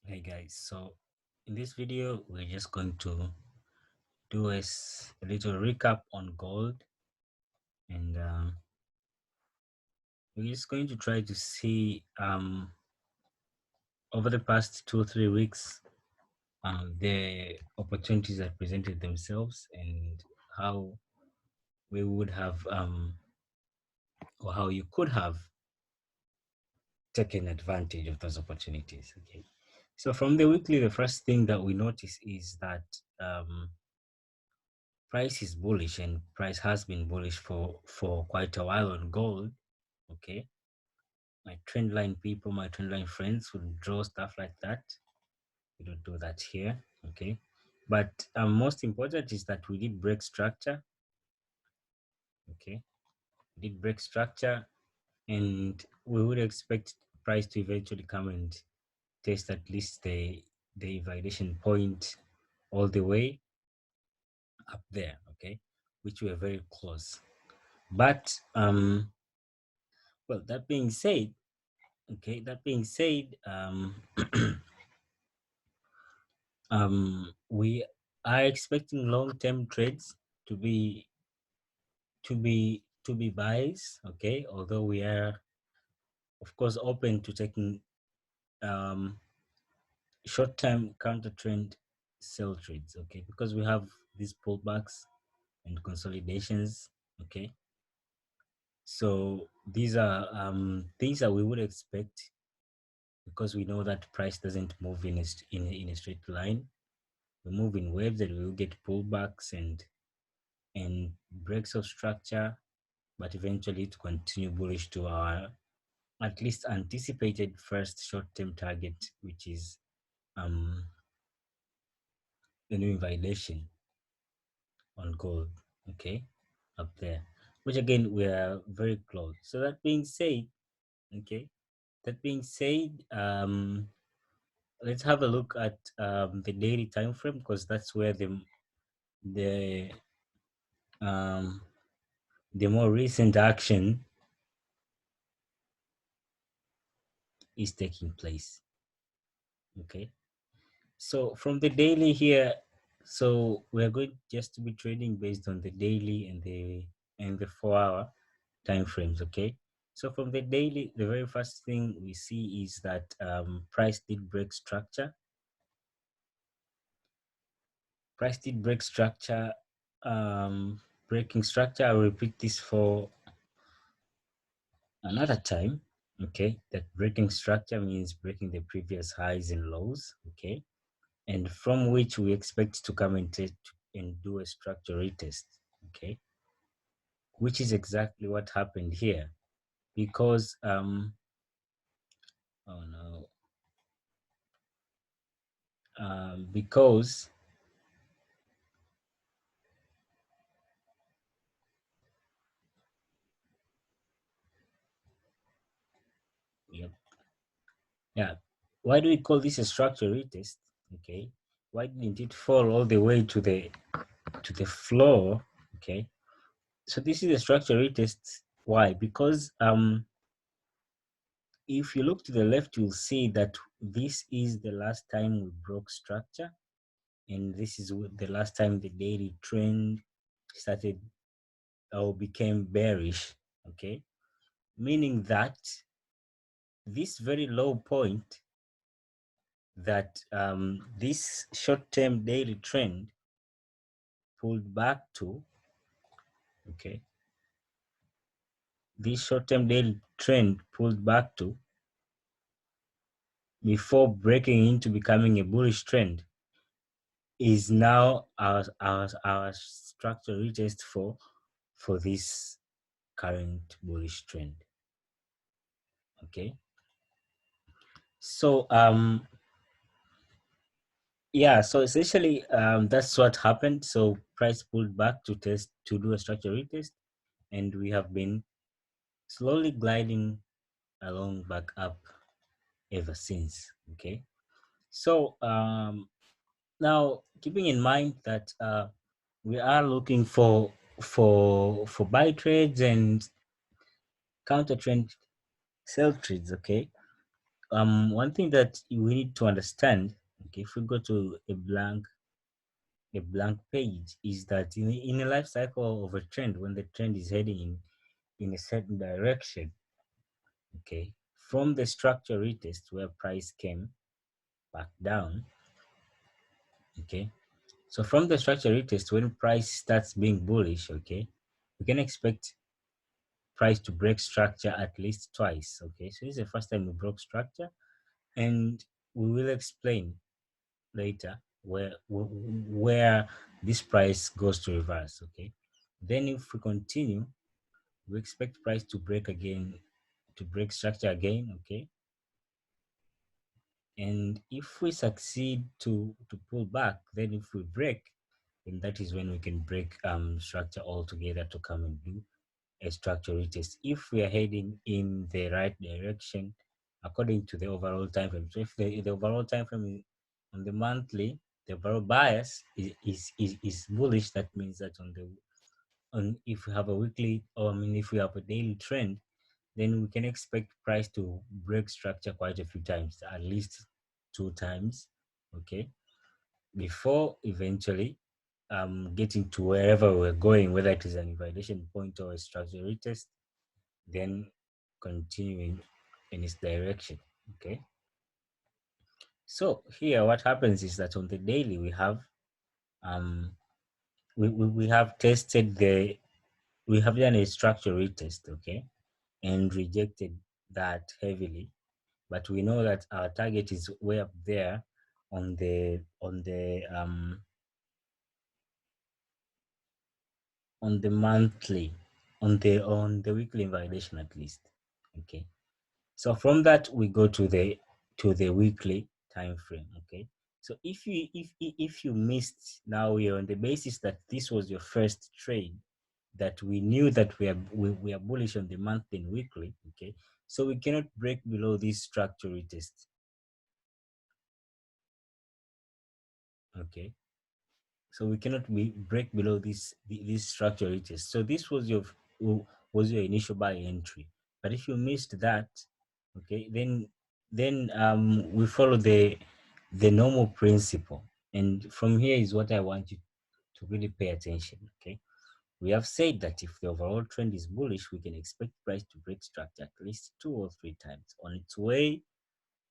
Hey guys, so in this video we're just going to do a little recap on gold, and we're just going to try to see over the past 2 or 3 weeks the opportunities that presented themselves and how we would have or how you could have taken advantage of those opportunities. Okay, so from the weekly, the first thing that we notice is that price is bullish, and price has been bullish for quite a while on gold. Okay, my trend line people, my trend line friends would draw stuff like that. We don't do that here. Okay, but most important is that we did break structure. Okay, we did break structure, and we would expect price to eventually come and test at least the validation point all the way up there. Okay, which we are very close. But well, that being said, okay, that being said, we are expecting long-term trades to be buys. Okay, although we are of course open to taking um, short-term counter trend sell trades. Okay, because we have these pullbacks and consolidations. Okay, so these are things that we would expect because we know that price doesn't move in a straight line. We move in waves, and we will get pullbacks and breaks of structure, but eventually to continue bullish to our at least anticipated first short-term target, which is the new invalidation on gold. Okay, up there, which again we are very close. So that being said, okay, that being said, let's have a look at the daily time frame, because that's where the um, the more recent action is taking place. Okay, so from the daily here, so we're going just to be trading based on the daily and the 4 hour time frames. Okay, so from the daily, the very first thing we see is that price did break structure. Price did break structure. Breaking structure, I'll repeat this for another time. Okay, that breaking structure means breaking the previous highs and lows. Okay, and from which we expect to come and do a structure retest. Okay, which is exactly what happened here, because oh no, because yep, yeah. Why do we call this a structure retest? Okay, why didn't it fall all the way to the floor? Okay, so this is a structure retest. Why? Because if you look to the left, you'll see that this is the last time we broke structure, and this is the last time the daily trend started or became bearish. Okay, meaning that this very low point that this short-term daily trend pulled back to, okay, this short-term daily trend pulled back to before breaking into becoming a bullish trend is now our structure retest for this current bullish trend. Okay, so yeah, so essentially that's what happened. So price pulled back to do a structure retest, and we have been slowly gliding along back up ever since. Okay, so now keeping in mind that we are looking for buy trades and counter trend sell trades. Okay, One thing that we need to understand, okay, if we go to a blank page, is that in a life cycle of a trend, when the trend is heading in a certain direction, okay, from the structure retest where price came back down, okay, so from the structure retest, when price starts being bullish, okay, we can expect price to break structure at least twice. Okay, so this is the first time we broke structure, and we will explain later where this price goes to reverse. Okay, then if we continue, we expect price to break again, to break structure again. Okay, and if we succeed to pull back, then if we break, then that is when we can break structure altogether to come and do a structure retest if we are heading in the right direction according to the overall time frame. So if the overall time frame on the monthly, the overall bias is bullish, that means that on if we have a weekly, or I mean if we have a daily trend, then we can expect price to break structure quite a few times, at least two times, okay, before eventually getting to wherever we're going, whether it is an invalidation point or a structure retest, then continuing in its direction. Okay. So here what happens is that on the daily um we have tested the we have done a structure retest, okay, and rejected that heavily. But we know that our target is way up there on the monthly, on the weekly invalidation at least. Okay. So from that we go to the weekly time frame. Okay. So if you missed, now we are on the basis that this was your first trade, that we knew that we are bullish on the monthly and weekly. Okay. So we cannot break below this structure retest. Okay. So we cannot break below this structure retest. So this was your initial buy entry. But if you missed that, okay, then we follow the normal principle. And from here is what I want you to really pay attention. Okay, we have said that if the overall trend is bullish, we can expect price to break structure at least two or three times on its way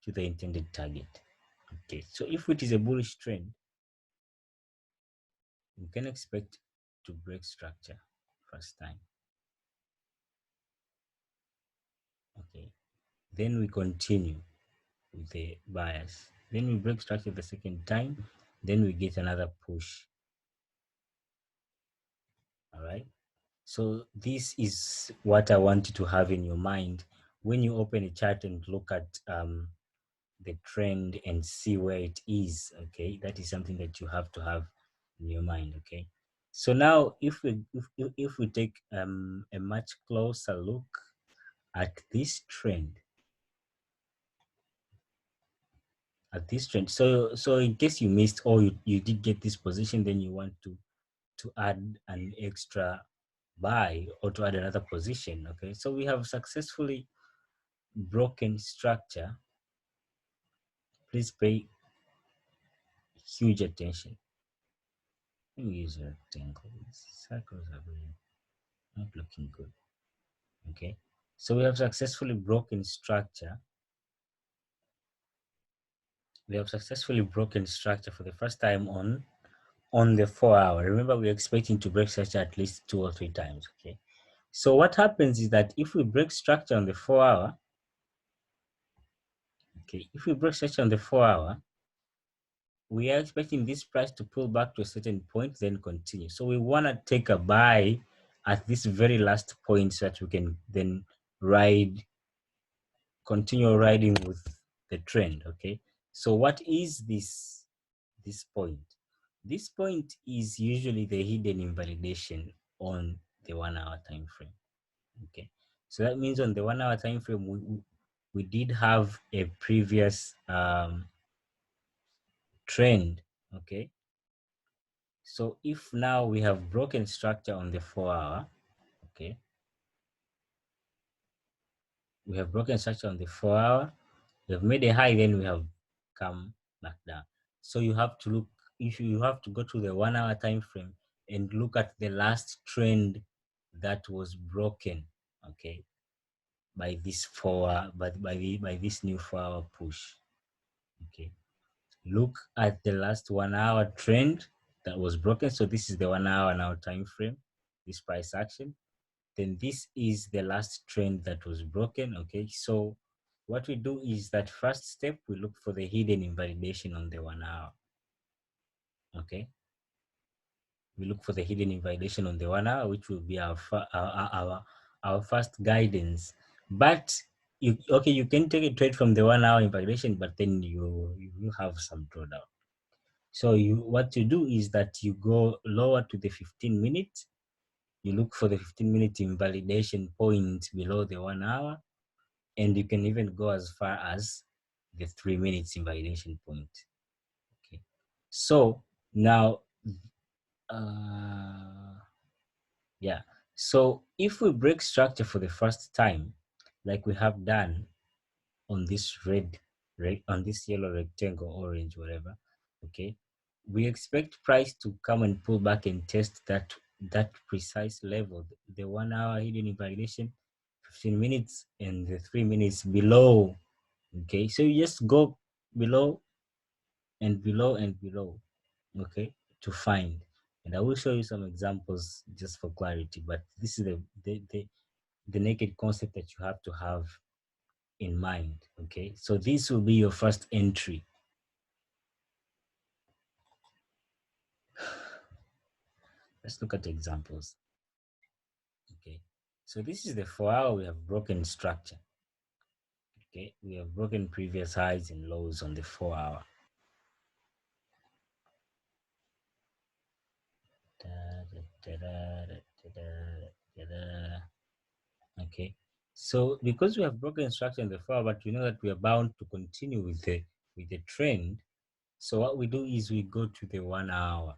to the intended target. Okay, so if it is a bullish trend, we can expect to break structure first time. Okay, then we continue with the bias, then we break structure the second time, then we get another push. All right, so this is what I want you to have in your mind when you open a chart and look at the trend and see where it is. Okay, that is something that you have to have in your mind. Okay, so now if we take a much closer look at this trend, so in case you missed, or you did get this position, then you want to add an extra buy or to add another position. Okay, so we have successfully broken structure. Please pay huge attention. Let me use a rectangle. Circles are really not looking good. Okay, so we have successfully broken structure. We have successfully broken structure for the first time on the 4 hour. Remember, we're expecting to break structure at least two or three times. Okay, so what happens is that if we break structure on the 4 hour, okay, if we break structure on the 4 hour, we are expecting this price to pull back to a certain point, then continue. So we want to take a buy at this very last point so that we can then continue riding with the trend. Okay, so what is this point? This point is usually the hidden invalidation on the 1 hour time frame. Okay, so that means on the 1 hour time frame, we did have a previous trend. Okay, so if now we have broken structure on the 4 hour, okay, we have broken structure on the 4 hour, We have made a high, then we have come back down. So you have to look, if you have to go to the 1 hour time frame and look at the last trend that was broken, okay, by this by this new 4 hour push. Okay. Look at the last 1 hour trend that was broken. So this is the 1 hour now time frame, this price action. Then this is the last trend that was broken. Okay, so what we do is that first step, we look for the hidden invalidation on the 1 hour. Okay, we look for the hidden invalidation on the 1 hour, which will be our first guidance. But you can take a trade from the 1 hour invalidation, but then you have some drawdown. So what you do is that you go lower to the 15 minutes. You look for the 15-minute invalidation point below the 1 hour, and you can even go as far as the 3 minutes invalidation point. Okay. So now, yeah. So if we break structure for the first time, like we have done on this on this yellow rectangle, orange, whatever, okay, we expect price to come and pull back and test that precise level, the 1 hour hidden invalidation, 15 minutes, and the 3 minutes below. Okay, so you just go below and below and below, okay, to find. And I will show you some examples just for clarity, but this is the naked concept that you have to have in mind. Okay, so this will be your first entry. Let's look at examples. Okay, so this is the 4 hour. We have broken structure. Okay, we have broken previous highs and lows on the 4 hour. Okay, so because we have broken structure in the 4 hour, but we know that we are bound to continue with the trend. So what we do is we go to the 1 hour,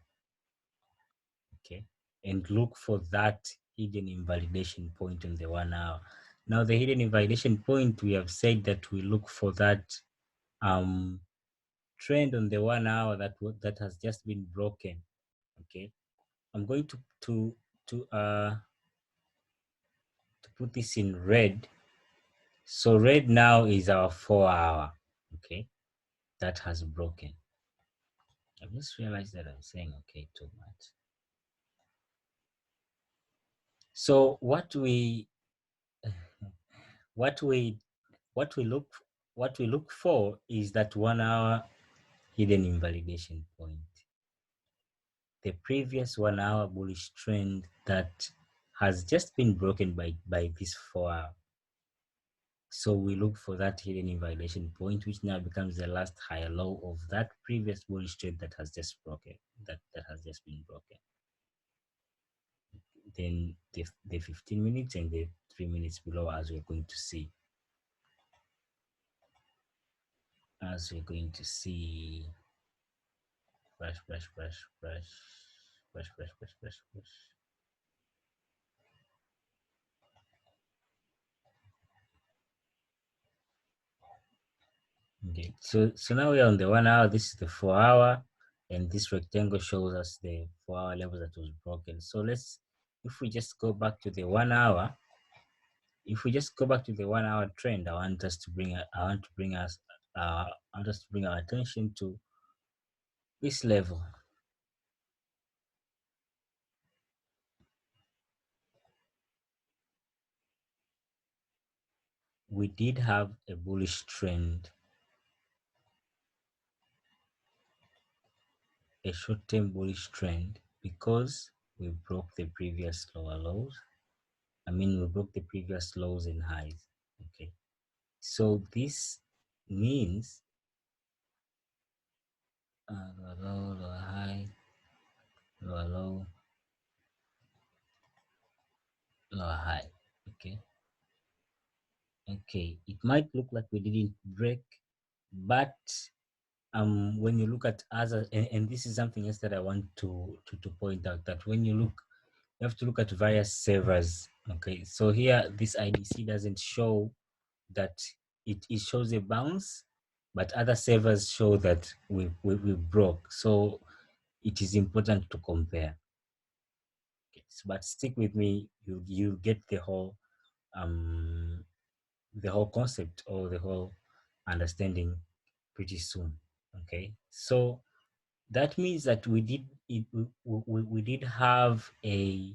okay, and look for that hidden invalidation point on the 1 hour. Now the hidden invalidation point, we have said that we look for that trend on the 1 hour that has just been broken. Okay, I'm going to uh to put this in red. So red now is our 4 hour, okay, that has broken. I just realized that I'm saying okay too much. So what we what we look what we look for is that 1 hour hidden invalidation point, the previous 1 hour bullish trend that has just been broken by this 4 hour. So we look for that hidden invalidation point, which now becomes the last higher low of that previous bullish trend that has just broken, that has just been broken. Then the 15 minutes and the 3 minutes below, as we're going to see. As we're going to see. Brush, brush, brush, brush, brush, brush, brush, brush, brush. Okay, so now we're on the 1 hour. This is the 4 hour, and this rectangle shows us the 4 hour level that was broken. So if we just go back to the 1 hour, if we just go back to the 1 hour trend, I want us to bring our attention to this level. We did have a bullish trend, a short-term bullish trend, because we broke the previous lower lows. We broke the previous lows and highs. Okay, so this means lower low, lower high, lower low, lower high. Okay, it might look like we didn't break, but when you look at other, and this is something else that I want to point out, that when you have to look at various savers. Okay, so here this IDC doesn't show that it shows a bounce, but other savers show that we broke. So it is important to compare. Okay, but stick with me, you get um the whole concept or the whole understanding pretty soon. Okay, so that means that we did have a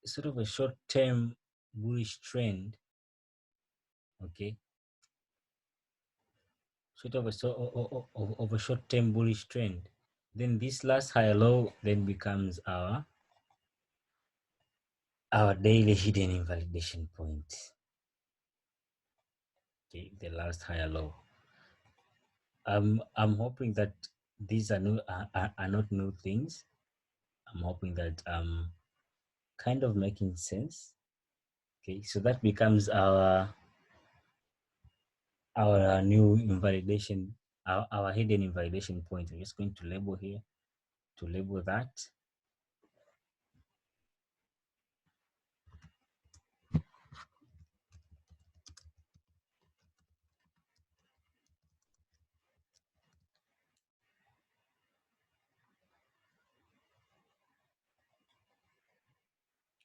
sort of a short-term bullish trend. Okay, sort of a of a short-term bullish trend. Then this last high low then becomes our daily hidden invalidation point. Okay, the last higher low. I'm hoping that these are new are not new things. I'm hoping that kind of making sense. Okay, so that becomes our new invalidation, our hidden invalidation point. I'm just going to label here to label that.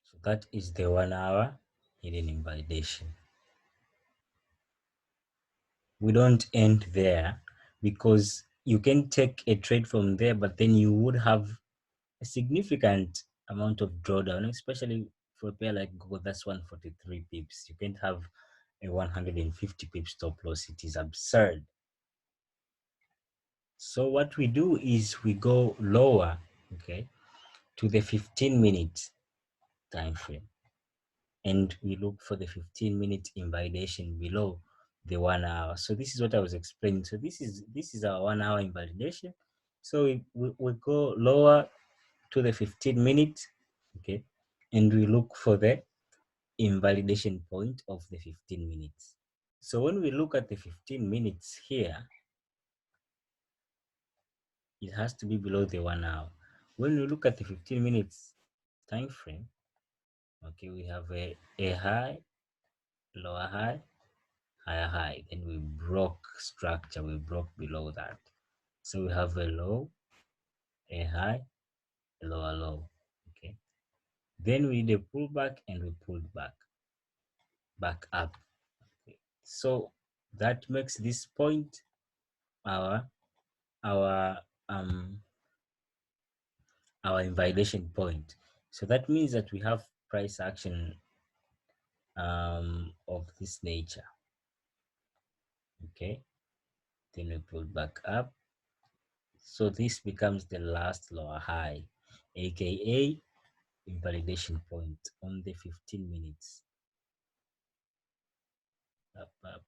So that is the 1 hour hidden invalidation. We don't end there because you can take a trade from there, but then you would have a significant amount of drawdown, especially for a pair like gold. That's 143 pips. You can't have a 150 pips stop loss. It is absurd. So what we do is we go lower, okay, to the 15-minute time frame, and we look for the 15-minute invalidation below the 1 hour. So this is what I was explaining. So this is our 1 hour invalidation. So we go lower to the 15 minutes, okay, and we look for the invalidation point of the 15 minutes. So when we look at the 15 minutes here, it has to be below the 1 hour. When we look at the 15 minutes time frame, okay, we have a high, lower high, higher high. Then we broke structure, we broke below that. So we have a low, a high, a lower low. Okay. Then we did a pullback and we pulled back up. Okay. So that makes this point our our um our invalidation point. So that means that we have price action of this nature. Okay, then we pull back up. So this becomes the last lower high, aka invalidation point on the 15 minutes. Up, up,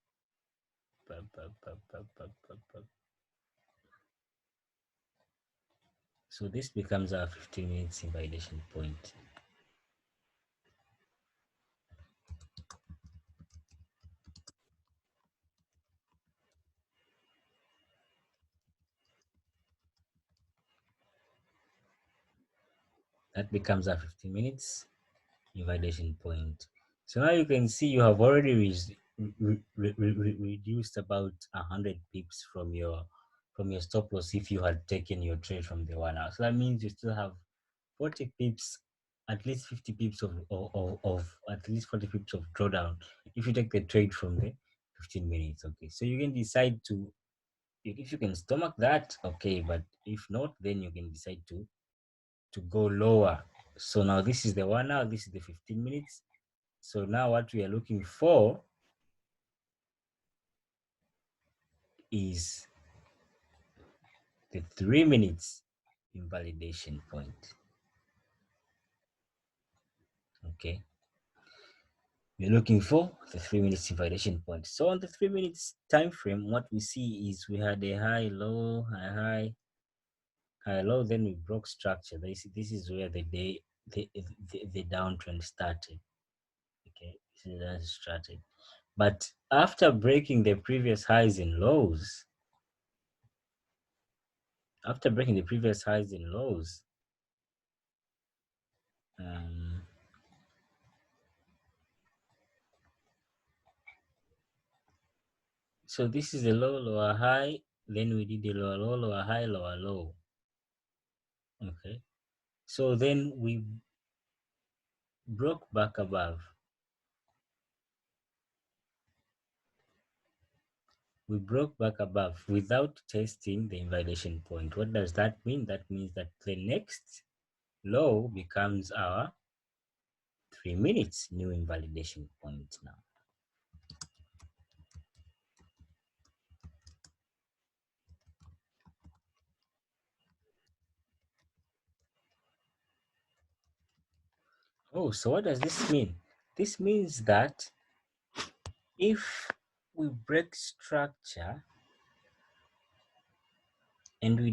up, up, up, up, up, up, up. So this becomes our 15 minutes invalidation point. That becomes our 15 minutes invalidation point. So now you can see you have already reduced about 100 pips from your stop loss if you had taken your trade from the 1 hour. So that means you still have 40 pips, at least 50 pips of at least 40 pips of drawdown if you take the trade from the 15 minutes. Okay, so you can decide to, if you can stomach that, okay, but if not, then you can decide to go lower. So now this is the 1 hour, this is the 15 minutes. So now what we are looking for is the 3 minutes invalidation point. Okay, we're looking for the 3 minutes invalidation point. So on the 3 minutes time frame, what we see is we had a high, low, high, high, high, low. Then we broke structure. This is where the downtrend started. Okay, this is where it started. But after breaking the previous highs and lows, um, So this is a low, lower, high. Then we did a lower, low, lower, high, lower, low. Okay. So then we broke back above. We broke back above without testing the invalidation point. What does that mean? That means that the next low becomes our 3 minutes new invalidation point now. Oh, so what does this mean? This means that if we break structure and we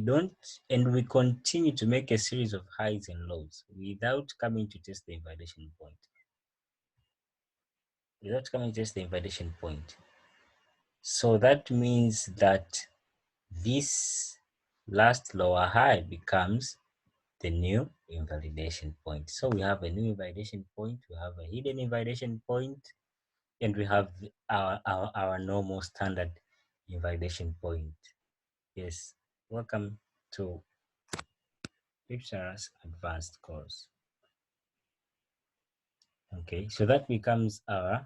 continue to make a series of highs and lows without coming to test the invalidation point. So that means that this last lower high becomes the new invalidation point. So we have a new invalidation point, we have a hidden invalidation point, and we have our normal standard invalidation point. Yes, welcome to Pictures Advanced course. Okay, so that becomes our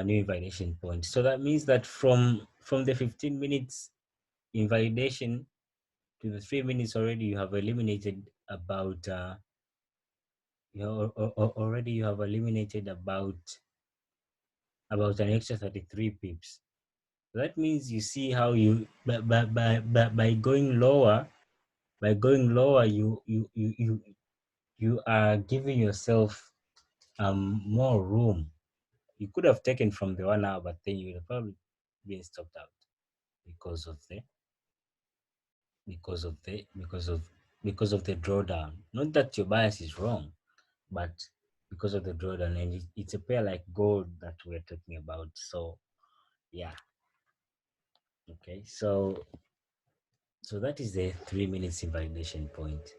new invalidation point. So that means that from the 15 minutes invalidation to the 3 minutes already, you have eliminated about already you have eliminated about an extra 33 pips. That means you see how you by going lower, you are giving yourself more room. You could have taken from the 1 hour, but then you would have probably been stopped out because of the because of the because of because of the drawdown. Not that your bias is wrong, but because of the drawdown, and it's a pair like gold that we're talking about. So yeah, okay. So that is the 3 minutes invalidation point.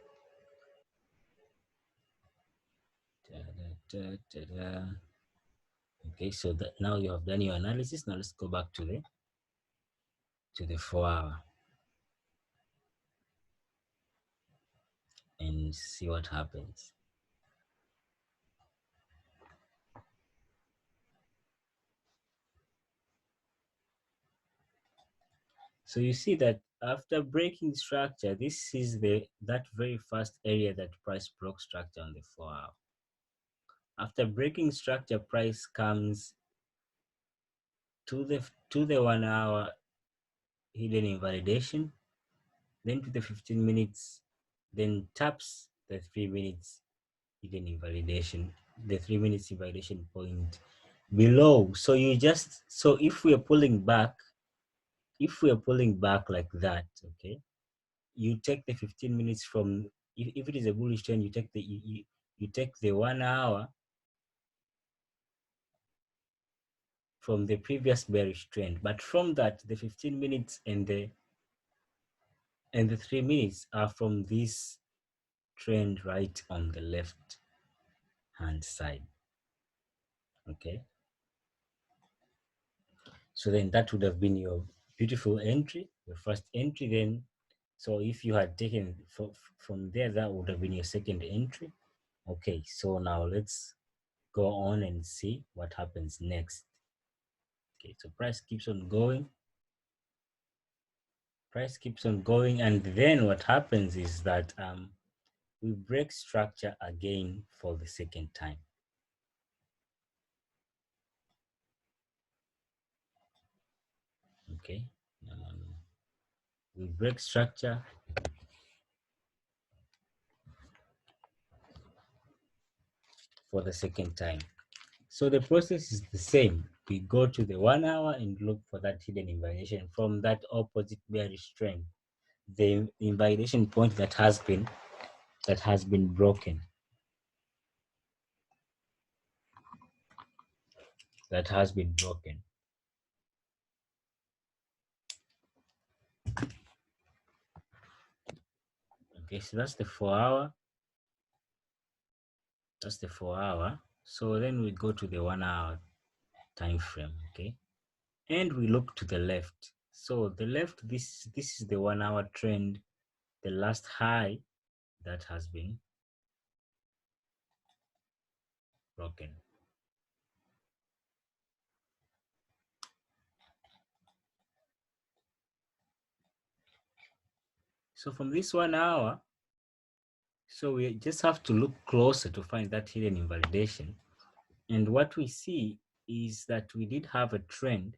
Da-da-da-da-da. Okay, so that now you have done your analysis. Now let's go back to the 4 hour and see what happens. So you see that after breaking structure, this is that very first area that price broke structure on the 4 hour. After breaking structure, price comes to the 1 hour hidden invalidation, then to the 15 minutes, then taps the 3 minutes hidden invalidation, the 3 minutes invalidation point below. So if we are pulling back like that, okay, you take the 15 minutes from, if it is a bullish trend, you take the 1 hour from the previous bearish trend, but from that the 15 minutes and the 3 minutes are from this trend right on the left hand side. Okay, so then that would have been your beautiful entry, your first entry. Then so if you had taken from there, that would have been your second entry. Okay, so now let's go on and see what happens next. Okay, so price keeps on going, and then what happens is that we break structure again for the second time. Okay, we break structure for the second time. So the process is the same. We go to the 1 hour and look for that hidden invalidation from that opposite bearish trend, the invalidation point that has been broken. That has been broken. Okay, so that's the 4 hour. That's the 4 hour. So then we go to the 1 hour time frame. Okay, and we look to the left. So the left, this is the 1 hour trend, the last high that has been broken. So from this 1 hour, so we just have to look closer to find that hidden invalidation. And what we see is that we did have a trend.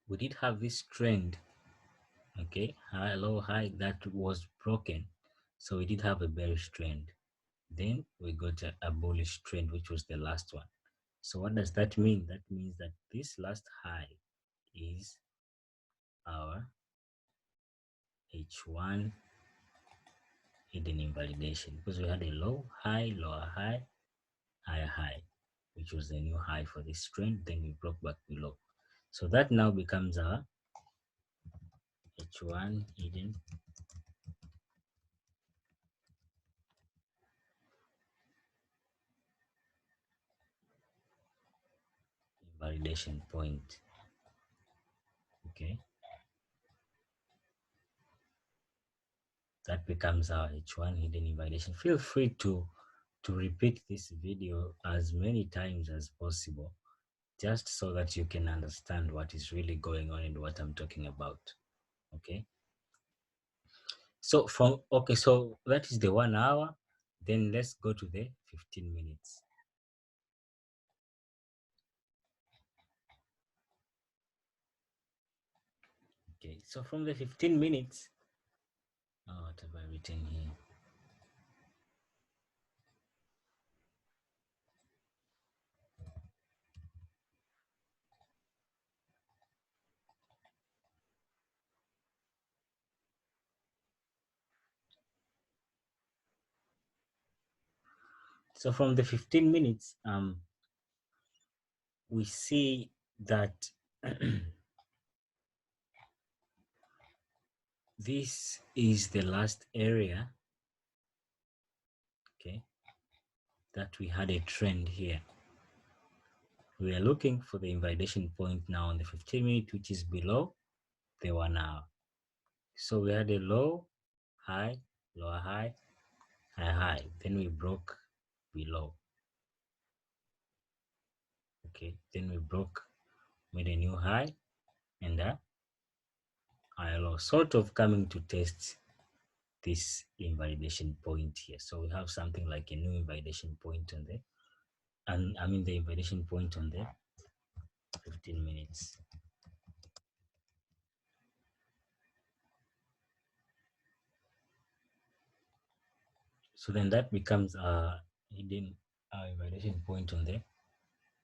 We did have this trend, okay, high, low, high, that was broken. So we did have a bearish trend. Then we got a bullish trend, which was the last one. So what does that mean? That means that this last high is our H1 hidden invalidation, because we had a low, high, lower high, higher high, which was the new high for this trend. Then we broke back below. So that now becomes our H1 hidden invalidation point. Okay, that becomes our H1 hidden invalidation. Feel free to repeat this video as many times as possible, just so that you can understand what is really going on and what I'm talking about. Okay, so so that is the 1 hour. Then let's go to the 15 minutes. Okay, so from the 15 minutes, oh, what have I written here? So from the 15 minutes, we see that this is the last area, okay, that we had a trend here. We are looking for the invalidation point now on the 15 minute, which is below the 1 hour. So we had a low, high, lower high, high, high. Then we broke below. Okay, then we broke, made a new high and a high low, sort of coming to test this invalidation point here. So we have something like a new invalidation point on there, and I mean the invalidation point on the 15 minutes. So then that becomes a hidden invalidation point on the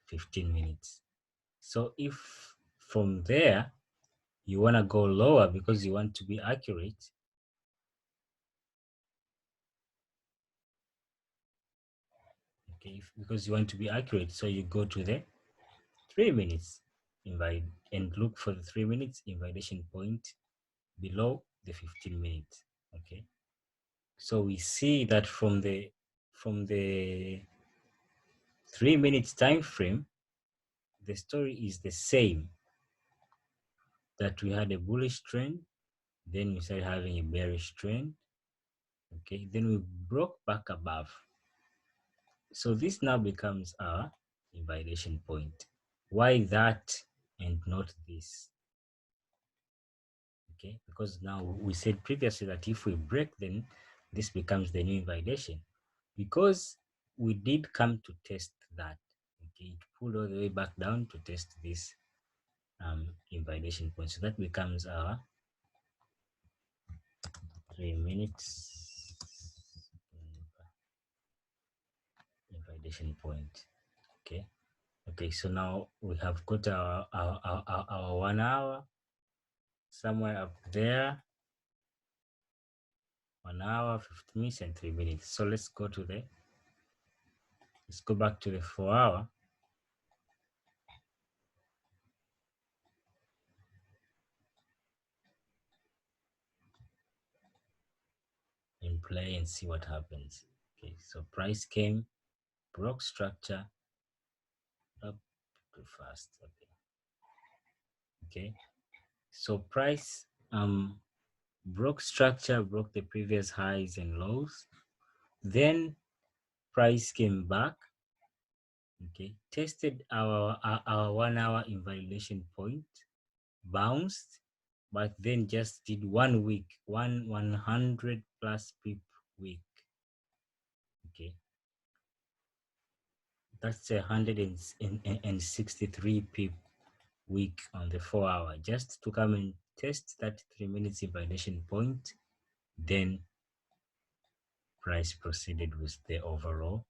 15 minutes. So if from there you want to go lower because you want to be accurate, okay, because you want to be accurate, so you go to the 3 minutes invite and look for the 3 minutes invalidation point below the 15 minutes. Okay, so we see that from the 3 minutes time frame, the story is the same, that we had a bullish trend, then we started having a bearish trend. Okay, then we broke back above. So this now becomes our invalidation point. Why that and not this? Okay, because now we said previously that if we break, then this becomes the new invalidation, because we did come to test that. Okay, it pulled all the way back down to test this invalidation point. So that becomes our 3 minutes invalidation point. Okay, okay, so now we have got our 1 hour somewhere up there, 1 hour, 50 minutes, and 3 minutes. So let's go back to the 4 hour. And play and see what happens. Okay, so price came, broke structure, up, too fast. Okay. Okay. So price broke structure, broke the previous highs and lows. Then price came back. Okay. Tested our 1 hour invalidation point, bounced, but then just did 1 week, 100 plus pip week. Okay. That's 163 pip week on the 4 hour, just to come and test that 3 minutes invalidation point. Then price proceeded with the overall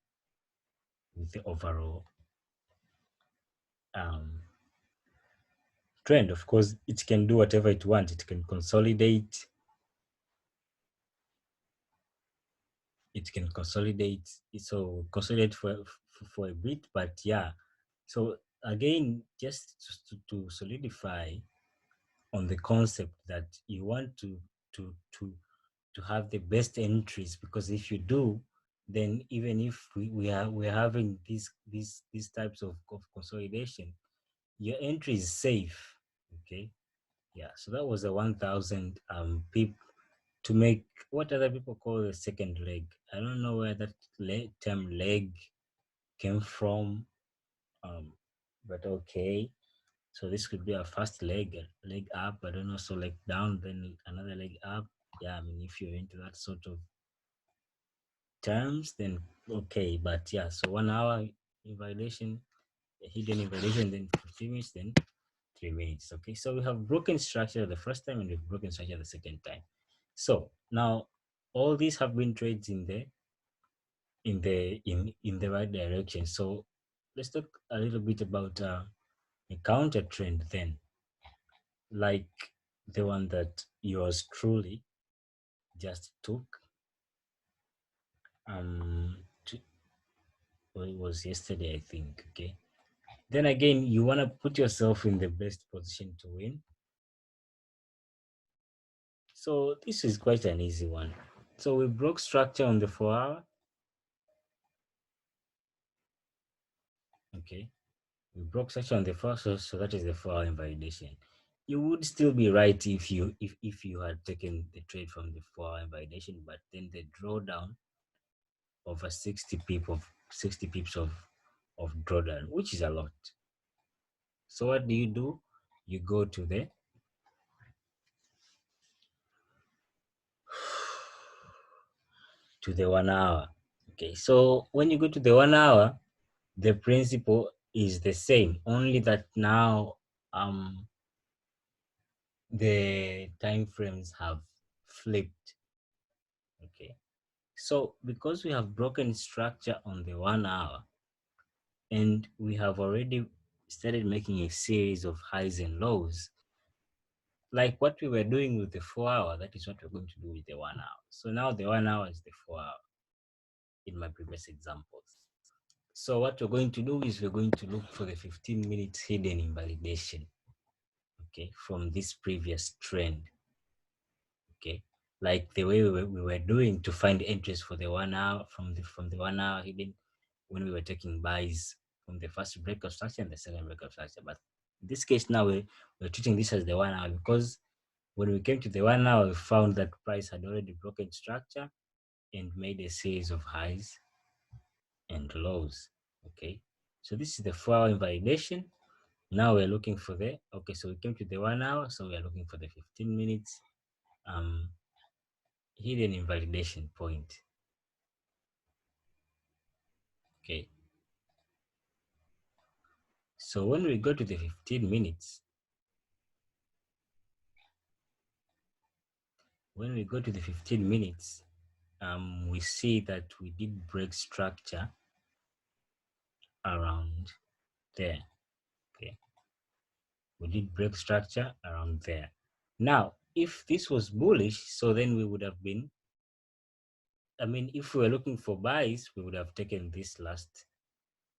um, trend. Of course, it can do whatever it wants. It can consolidate. It can consolidate. So consolidate for a bit, but yeah. So again, just to solidify on the concept that you want to to to have the best entries, because if you do, then even if we're having these types of consolidation, your entry is safe. Okay. Yeah, so that was a 1000 pip to make what other people call the second leg. I don't know where that term leg came from, but okay. So this could be a first leg up, but then also leg down, then another leg up. Yeah, I mean, if you're into that sort of terms, then okay. But yeah, so 1 hour invalidation, hidden invalidation, then 15 minutes, then 3 minutes. Okay, so we have broken structure the first time and we've broken structure the second time. So now all these have been trades in the right direction. So let's talk a little bit about a counter trend then, like the one that yours truly just took. To, well, it was yesterday, I think. Okay. Then again, you want to put yourself in the best position to win. So this is quite an easy one. So we broke structure on the 4 hour. Okay. We broke structure on the first, so that is the 4 hour invalidation. You would still be right if you had taken the trade from the 4 hour invalidation, but then the drawdown over 60 pips of drawdown, which is a lot. So what do? You go to the 1 hour. Okay, so when you go to the 1 hour, the principle is the same, only that now the time frames have flipped. Okay, so because we have broken structure on the 1 hour and we have already started making a series of highs and lows, like what we were doing with the 4 hour, that is what we're going to do with the 1 hour. So now the 1 hour is the 4 hour in my previous examples. So what we're going to do is we're going to look for the 15 minutes hidden invalidation, okay, from this previous trend, okay, like the way we were doing to find entries for the 1 hour from the 1 hour hidden when we were taking buys from the first break of structure and the second break of structure. But in this case now we're treating this as the 1 hour, because when we came to the 1 hour, we found that price had already broken structure and made a series of highs and lows. Okay, so this is the 4 hour invalidation. Now we're looking for so we came to the 1 hour, so we are looking for the 15 minutes hidden invalidation point. Okay, so when we go to the 15 minutes, we see that we did break structure around there. Okay, we did break structure around there. Now, if this was bullish, so then we would have been, I mean, if we were looking for buys, we would have taken this last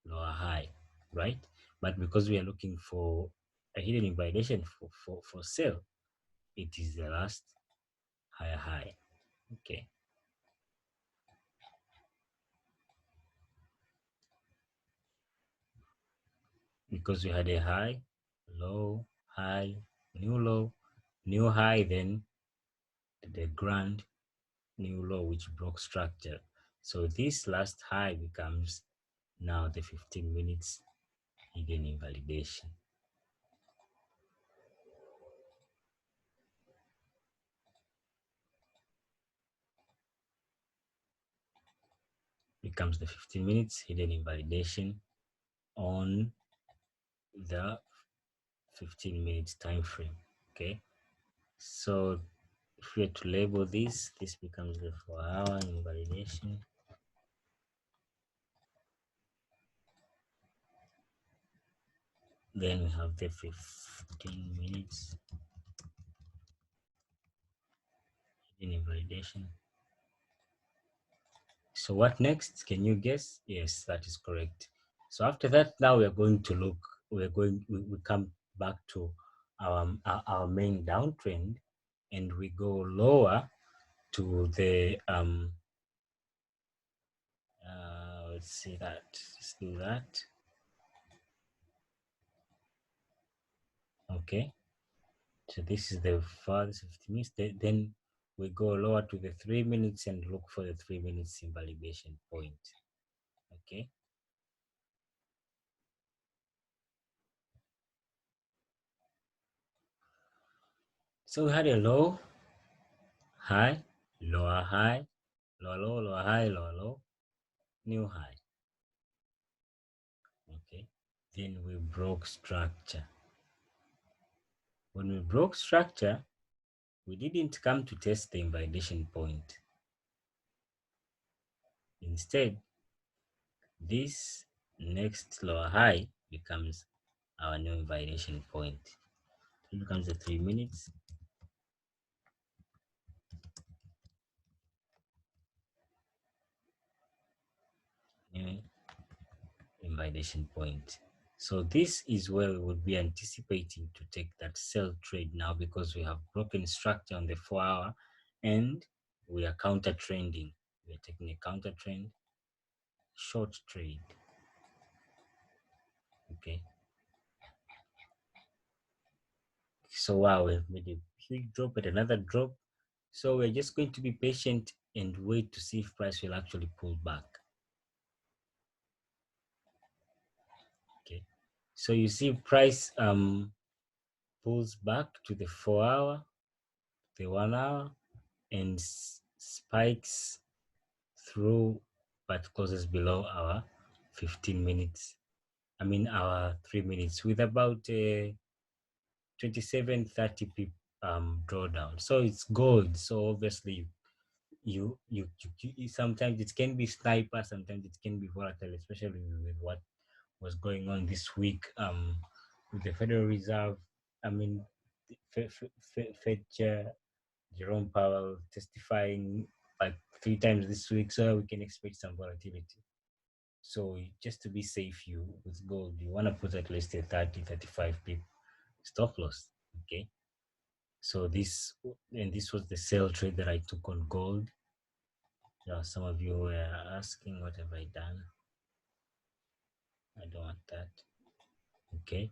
lower high, right? But because we are looking for a hidden invalidation for sale, it is the last higher high. Okay. because we had a high, low, high, new low, new high, then the grand new low which broke structure. So this last high becomes now the 15 minutes hidden invalidation. Becomes the 15 minutes hidden invalidation on the 15 minutes time frame. Okay, so if we are to label this becomes the 4 hour invalidation. Then we have the 15 minutes hidden invalidation. So what next? Can you guess? Yes, that is correct. So after that, now we are going to look. We come back to our main downtrend, and we go lower to the let's see that. Let's do that. Okay. So this is the farthest 50 minutes. Then we go lower to the 3 minutes and look for the 3 minutes invalidation point. Okay. So we had a low, high, lower high, lower low, lower high, lower low, new high. Okay. Then we broke structure. When we broke structure, we didn't come to test the invalidation point. Instead, this next lower high becomes our new invalidation point. It becomes the 3 minutes. New invalidation point. So this is where we would be anticipating to take that sell trade now, because we have broken structure on the 4 hour and we are counter trending. We are taking a counter trend short trade. Okay. So wow, we've made a huge drop and another drop. So we're just going to be patient and wait to see if price will actually pull back. Okay. So you see price pulls back to the 4 hour, the 1 hour, and spikes through but closes below our 15 minutes. I mean our 3 minutes with about 27 30 pip drawdown. So it's gold. So obviously sometimes it can be sniper, sometimes it can be volatile, especially with what was going on this week with the Federal Reserve. I mean, Fed Chair Jerome Powell testifying like 3 times this week, so we can expect some volatility. So just to be safe, you with gold, you want to put at least a 30, 35 pip stop loss. Okay. So this was the sell trade that I took on gold. Yeah, some of you were asking, what have I done? I don't want that. Okay.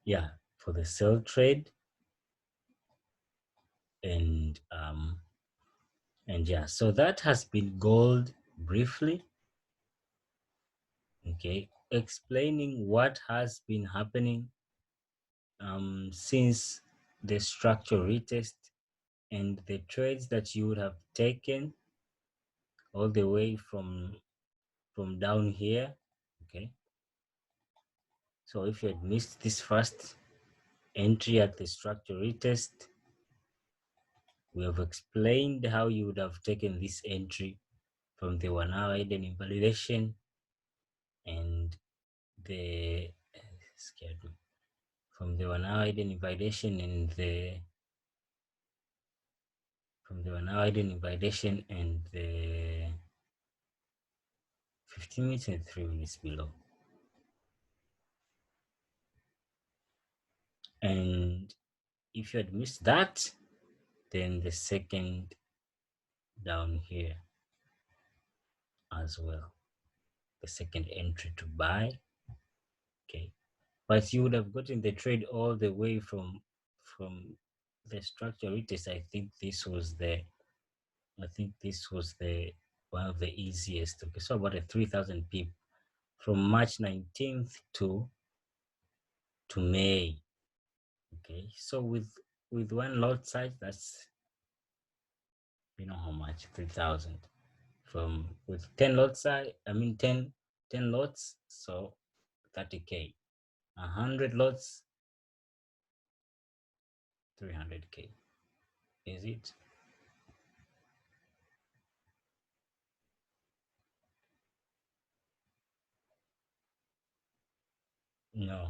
Yeah, for the sell trade, and yeah, so that has been gold briefly. Okay, explaining what has been happening since the structure retest and the trades that you would have taken all the way from down here. Okay, so if you had missed this first entry at the structure retest, we have explained how you would have taken this entry from the 1 hour hidden invalidation and the scared me. From the 1 hour hidden invalidation and the from the 1 hour hidden invalidation and the 15 minutes and 3 minutes below. And if you had missed that, then the second down here as well, the second entry to buy. Okay, But you would have gotten the trade all the way from the structure retest. I think this was the one of the easiest. Okay, so about a 3,000 pip from March 19th to May. Okay, so with one lot size, that's, you know how much, 3,000 from with 10 lot size. I mean 10 lots, so 30K. 100 lots, 300K. Is it? No,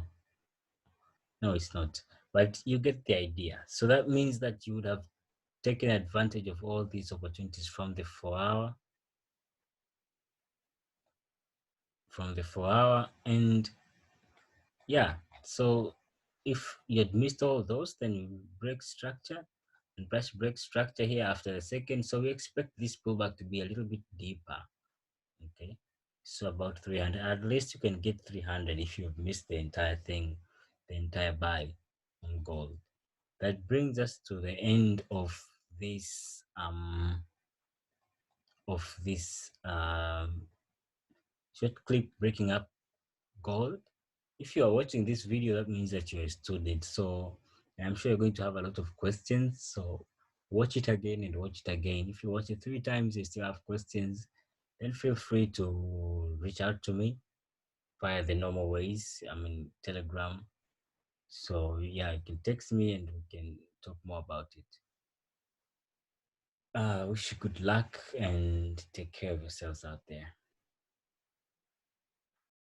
no, it's not. But you get the idea. So that means that you would have taken advantage of all these opportunities from the 4 hour, and yeah. So if you had missed all those, then you break structure and press break structure here after the second. So we expect this pullback to be a little bit deeper. Okay, so about 300. At least you can get 300 if you've missed the entire thing, the entire buy on gold. That brings us to the end this um of this short clip breaking up gold. If you are watching this video, that means that you're a student. So I'm sure you're going to have a lot of questions. So watch it again and watch it again. If you watch it 3 times, you still have questions, then feel free to reach out to me via the normal ways. I mean, Telegram. So yeah, you can text me and we can talk more about it. Wish you good luck and take care of yourselves out there.